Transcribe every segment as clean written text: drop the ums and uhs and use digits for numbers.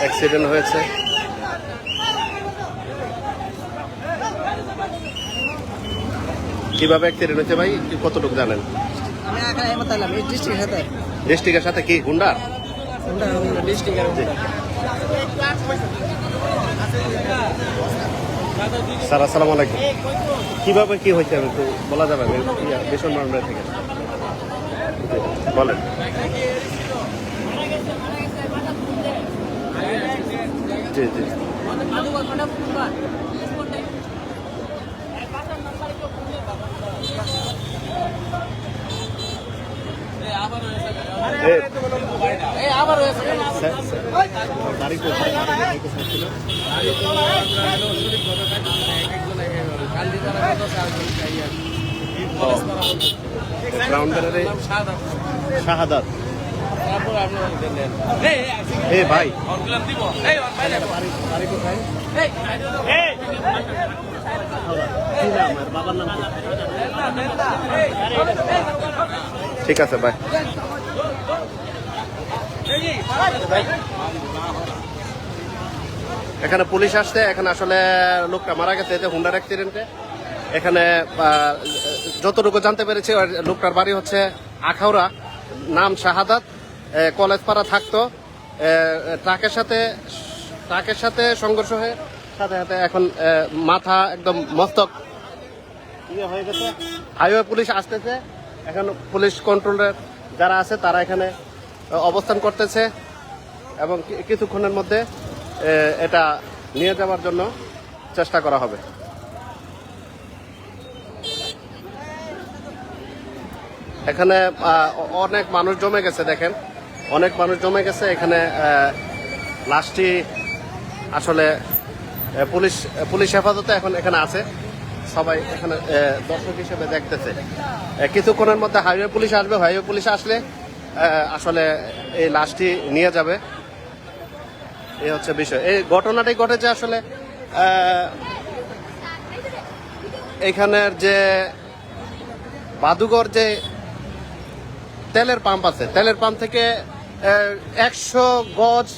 Accident হয়েছে। কিভাবে accident হয়েছে ভাই কতটুকু জানেন? ডিস্ট্রিক্টের সাথে কি হুন্ডা? স্যার আসসালামু আলাইকুম। কিভাবে কি হয়েছে একটু বলা যাবে? ভীষণ মামলা থেকে বলেন। জি জি শাহাদাত ভাই ঠিক আছে ভাই। এখানে পুলিশ আসছে, এখানে আসলে লোকটা মারা গেছে এতে হুন্ডার অ্যাক্সিডেন্টে। এখানে যতটুকু জানতে পেরেছি লোকটার বাড়ি হচ্ছে আখাউড়া, নাম শাহাদাত, কলেজপাড়া থাকতো। ট্রাকের সাথে সংঘর্ষ হয়ে সাথে সাথে এখন মাথা একদম মস্তক ইয়ে হয়ে গেছে। হাইওয়ে পুলিশ আসতেছে, এখন পুলিশ কন্ট্রোলের যারা আছে তারা এখানে অবস্থান করতেছে এবং কিছুক্ষণের মধ্যে এটা নিয়ে যাওয়ার জন্য চেষ্টা করা হবে। এখানে অনেক মানুষ জমে গেছে, দেখেন অনেক মানুষ জমে গেছে এখানে। লাশটি আসলে পুলিশ হেফাজতে এখন এখানে আছে, সবাই এখানে দর্শক হিসেবে দেখতেছে। কিছুক্ষণের মধ্যে হাইওয়ে পুলিশ আসবে, হাইওয়ে পুলিশ আসলে আসলে এই লাশটি নিয়ে যাবে। এই হচ্ছে বিষয়। এই ঘটনাটি ঘটেছে আসলে এখানের যে বাদুগর যে তেলের পাম্প আছে, তেলের পাম্প থেকে 100 গজ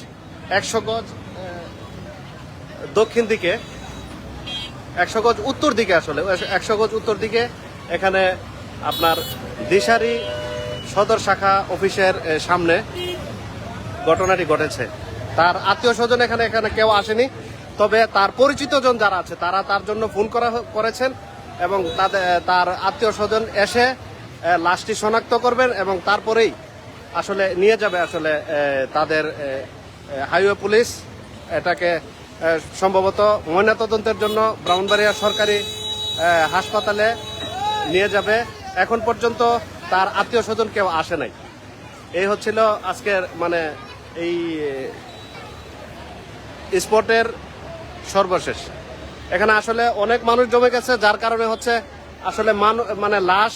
দক্ষিণ দিকে, 100 গজ উত্তর দিকে, আসলে 100 গজ উত্তর দিকে এখানে আপনার দিশারি সদর শাখা অফিসের সামনে ঘটনাটি ঘটেছে। তার আত্মীয় স্বজন এখানে কেউ আসেনি, তবে তার পরিচিত জন যারা আছে তারা তার জন্য ফোন করেছেন এবং তার আত্মীয় স্বজন এসে লাশটি শনাক্ত করবেন এবং তারপরেই আসলে নিয়ে যাবে আসলে তাদের হাইওয়ে পুলিশ এটাকে সম্ভবত ময়নাতদন্তের জন্য ব্রাহ্মণবাড়িয়া সরকারি হাসপাতালে নিয়ে যাবে। এখন পর্যন্ত তার আত্মীয় স্বজন কেউ আসে নাই। এই হচ্ছিল আজকের মানে এই স্পটের সর্বশেষ। এখানে আসলে অনেক মানুষ জমে গেছে, যার কারণে হচ্ছে আসলে মানে লাশ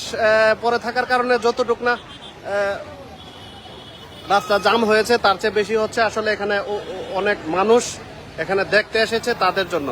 পরে থাকার কারণে যতটুক না রাস্তা জাম হয়েছে তার চেয়ে বেশি হচ্ছে আসলে এখানে অনেক মানুষ এখানে দেখতে এসেছে তাদের জন্য।